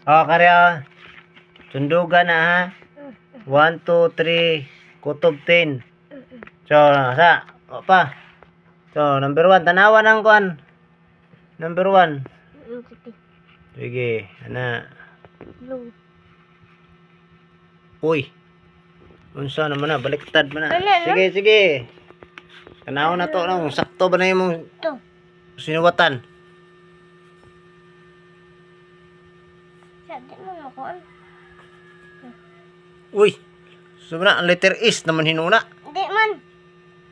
Oh, karya. Sundugan na ha. 1, 2, 3. Kutob 10. So, sa. O pa. So, number 1. Tanawan ang kuan. Number 1. Sige. Ana. Blue. Uy. Unsa naman na. Baliktad man na. Sige, sige. Tanawan na to. No? Sakto ba na yung Ito. sinuwatan? Sabi mo ako. Uy. Sobra. Ang letter is naman hinuna. Hindi man.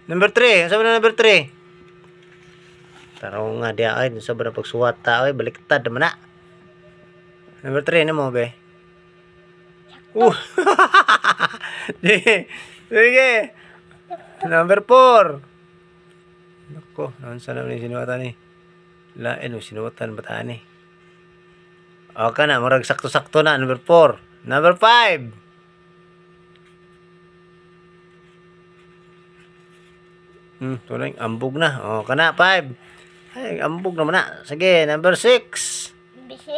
Number 3. Sabi na number 3. Taraw nga dia ay. Sobra pagsuwata. Ay, baliktad naman na. Number 3 na mo, be. Sige. Sige. Number 4. Nako, naman sana ni sinuwatan ni. Lain mo sinuwatan bataan ni. Okay na, marag sakto-sakto na. Number 4. Number 5. Tuloy, ambog na. O, kana, 5. Ay, ambog naman na. Sige, number 6. B6.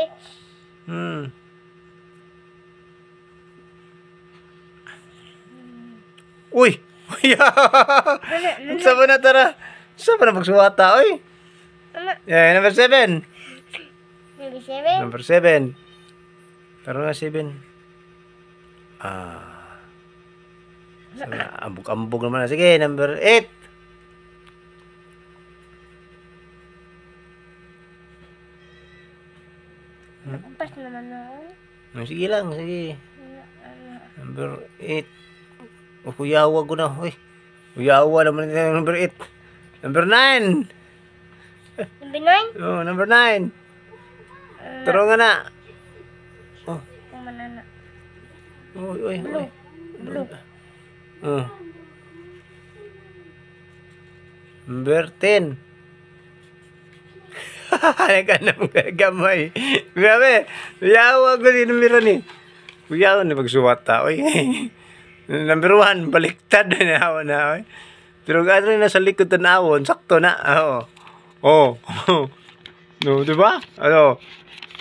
Uy! Uy! Saan na tara? Saan na magsuwata, oy? Yeah, number 7. Maybe 7. Number 7. Tara nga 7. Ambog naman na. Sige, number 8. Nakumpas naman ako. Sige lang, sige. Number 8. Kuyawa ko na. Uy. Kuyawa naman yung number 8. Number 9. Number 9? Oh, number 9. Taro nga na. Oh. Kumanana. Uy, uy, uy. Blue. Oh. Number 10. Nagkanang gamay. Grabe. Kuyawa ko din numero ni. Kuyawa na pagsuwata. Uy. Number 1, baliktad na nawa na. Pero gano'n na sa likod na nawon, sakto na. Oh. No, diba? Ano?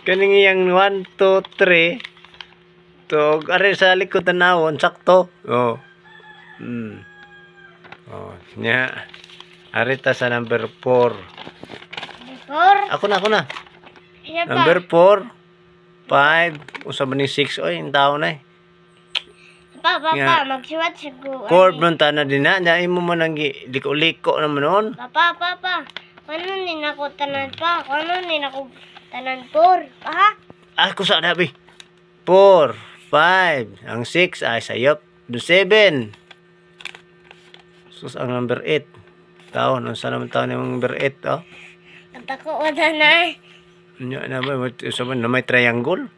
Kaning iyang 1, 2, 3. To, are sa likod na nawon, sakto. Oh. Oh, nya. Arita sa number 4. 4? Ako na. Isa pa. Number 4, 5, usab ni 6. Oy, ang tao na eh. Papa, Nga. magsuwat sa guwan. Corb nun ta na din na. Dahil mo man ang liko-liko naman noon. Papa. Ano din ako tanan pa? Ano din ako tanan 4? Ha? Ako sa nabi. 4, 5. Ang 6 ay sayop. 7. Sus ang number 8. Taon. Ano sa naman taon yung number 8? Oh? At ako wala na. Sabi na may triangle.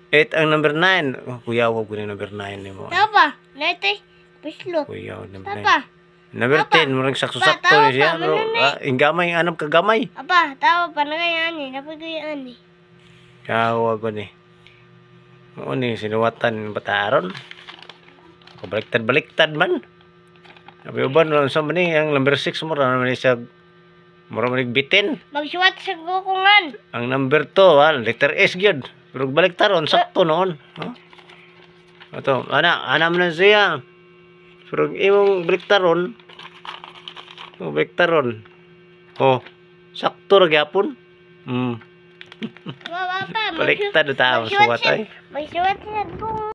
8 ang number 9. Oh, kuya, wag ko na number 9 ni mo. Papa, naitay. Pislot. Kuya, number 9. Papa. Number 10, murang sakso-sakto Tawa ni siya, pa, bro. manunay. Ang gamay, anong kagamay? Apa, tawa pa na kaya ani. Napagayaan ni. Kawa ko ni. Oo ni, sinuwatan bataron. Baliktad man. Sabi ba, sa man ni, ang number 6, mura naman siya, mura man bitin. Magsuwat sa gukungan. Ang number 2, letter S gyud. Pero baliktaron, sakto noon. Huh? Ito, ana man na siya. Pero imong baliktaron, oh, sakto ra gyapon. Papa, Baliktad na tao, suwat ay. magsuwat sa gukungan.